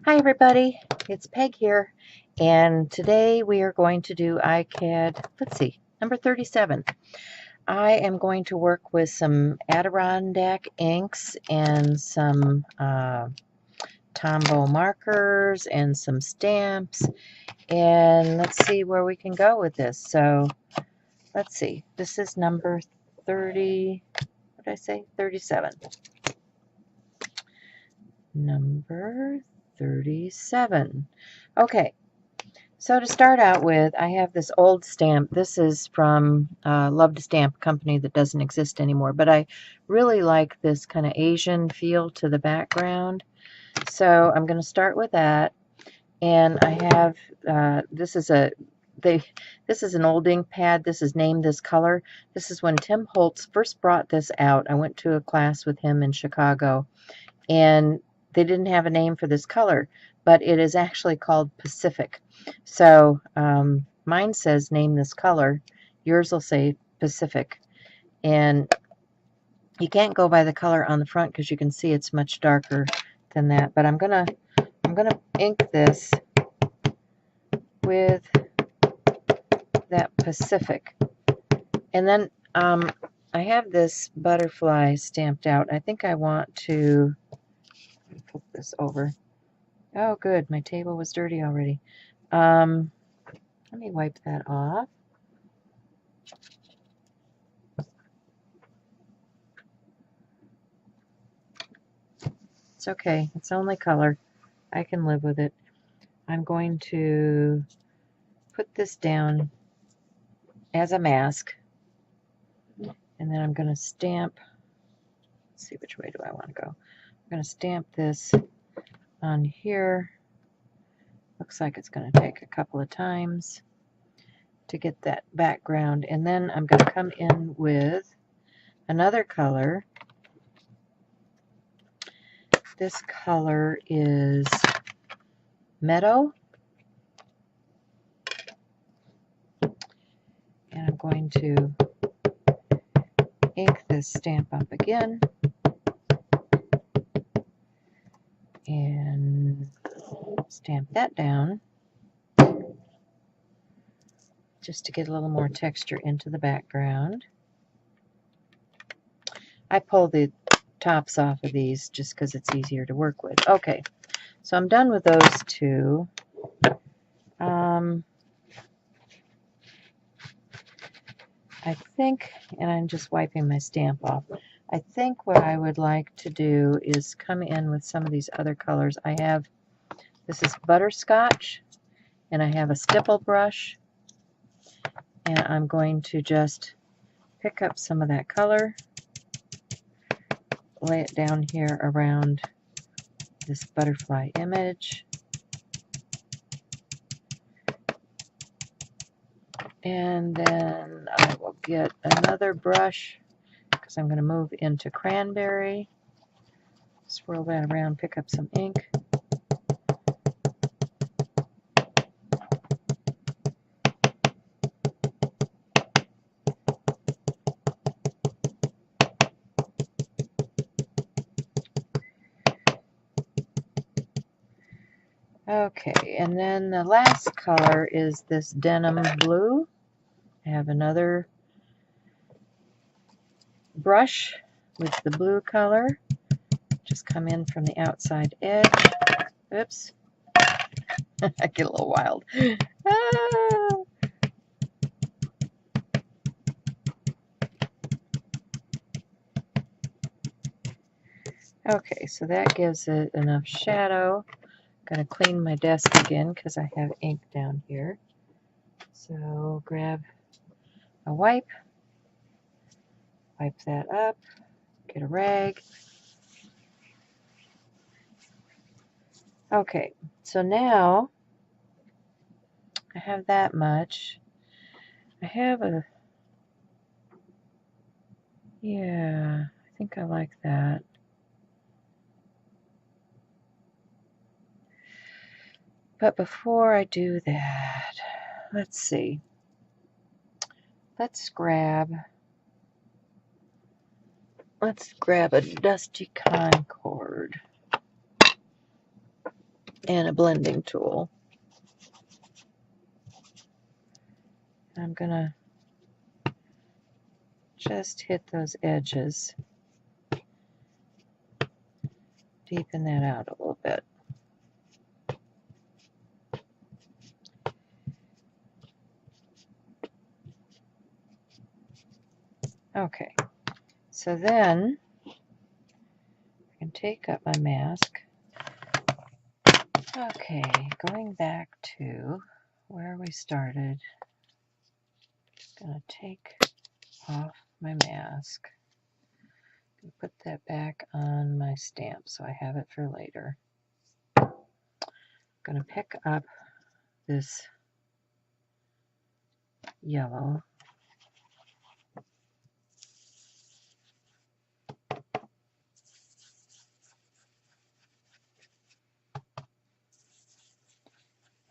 Hi everybody, it's Peg here, and today we are going to do ICAD, number 37. I am going to work with some Adirondack inks and some Tombow markers and some stamps, and let's see where we can go with this. So, let's see, this is number 30, what did I say? 37. Number 37. Okay. So to start out with, I have this old stamp. This is from Loved Stamp Company that doesn't exist anymore, but I really like this kind of Asian feel to the background. So I'm going to start with that, and I have this is an old ink pad. This is Name This Color. This is when Tim Holtz first brought this out. I went to a class with him in Chicago, and they didn't have a name for this color, but it is actually called Pacific. So mine says Name This Color. Yours will say Pacific. And you can't go by the color on the front because you can see it's much darker than that. But I'm gonna ink this with that Pacific. And then I have this butterfly stamped out. I think I want to flip this over. Oh, good. My table was dirty already. Let me wipe that off. It's okay. It's only color. I can live with it. I'm going to put this down as a mask, and then I'm going to stamp. Let's see, which way do I want to go? I'm going to stamp this on here. Looks like it's going to take a couple of times to get that background, and then I'm going to come in with another color. This color is Meadow, and I'm going to ink this stamp up again and stamp that down just to get a little more texture into the background. I pull the tops off of these just because it's easier to work with. Okay, so I'm done with those two. I think, and I'm just wiping my stamp off, I think what I would like to do is come in with some of these other colors. I have, this is Butterscotch, and I have a stipple brush, and I'm going to just pick up some of that color, lay it down here around this butterfly image, and then I will get another brush because I'm going to move into Cranberry, swirl that around, pick up some ink. Okay, and then the last color is this denim blue. I have another brush with the blue color. Just come in from the outside edge. Oops. I get a little wild. Ah. Okay, so that gives it enough shadow. I'm going to clean my desk again because I have ink down here. So grab a wipe, wipe that up, get a rag. Okay, so now I have that much. I have a, yeah, I think I like that. But before I do that, let's see. Let's grab a Dusty Concord. and a blending tool. I'm going to just hit those edges, deepen that out a little bit. Okay, so then I can take up my mask. Okay, going back to where we started, I'm going to take off my mask and put that back on my stamp so I have it for later. I'm going to pick up this yellow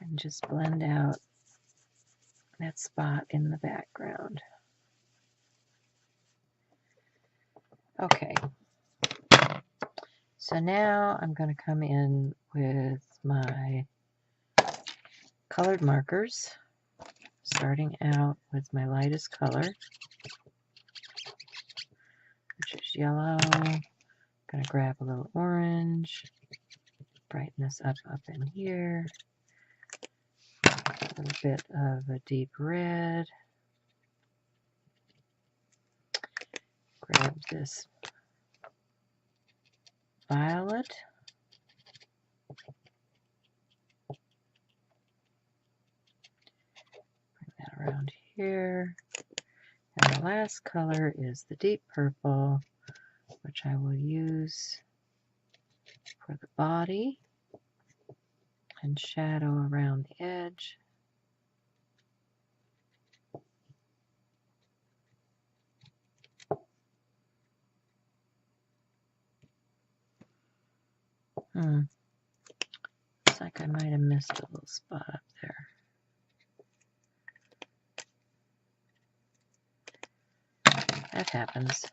and just blend out that spot in the background. Okay, so now I'm going to come in with my colored markers, starting out with my lightest color, which is yellow. I'm going to grab a little orange, brighten this up in here, a little bit of a deep red, grab this violet, bring that around here, and the last color is the deep purple, which I will use for the body and shadow around the edge. Looks like I might have missed a little spot up there. That happens.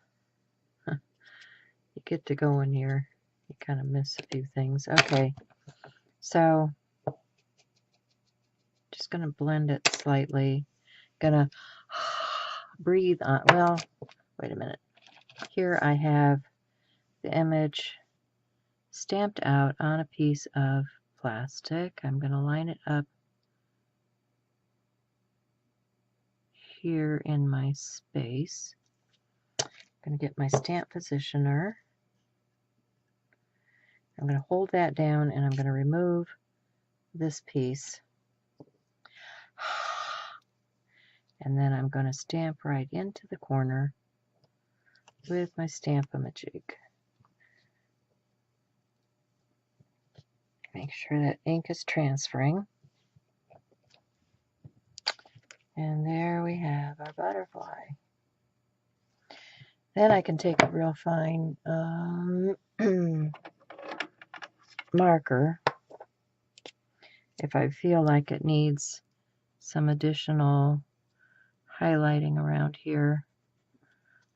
You get to going here, you kind of miss a few things. Okay, so just going to blend it slightly. Gonna breathe on, well, wait a minute. Here I have the image stamped out on a piece of plastic. I'm going to line it up here in my space. I'm going to get my stamp positioner. I'm going to hold that down and I'm going to remove this piece. And then I'm going to stamp right into the corner with my Stamp-A-Majig. Make sure that ink is transferring. And there we have our butterfly. Then I can take a real fine marker if I feel like it needs some additional highlighting around here.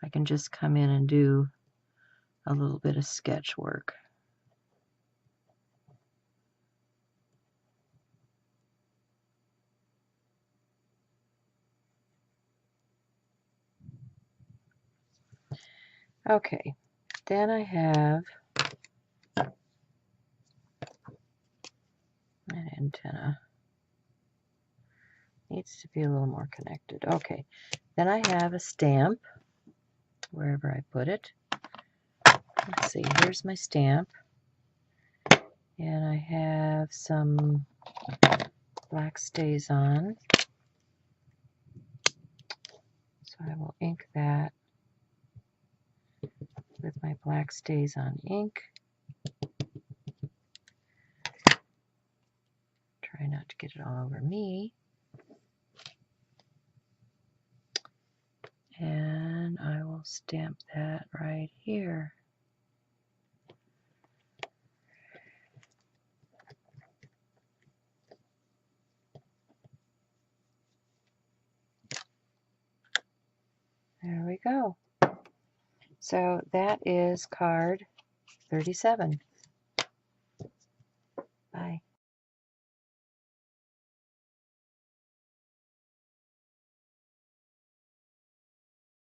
I can just come in and do a little bit of sketch work. Okay, then I have an antenna. Needs to be a little more connected. Okay, then I have a stamp wherever I put it. Let's see, here's my stamp. And I have some black StazOn. So I will ink that with my black StazOn ink. Try not to get it all over me. And I will stamp that right here. There we go. So that is card 37.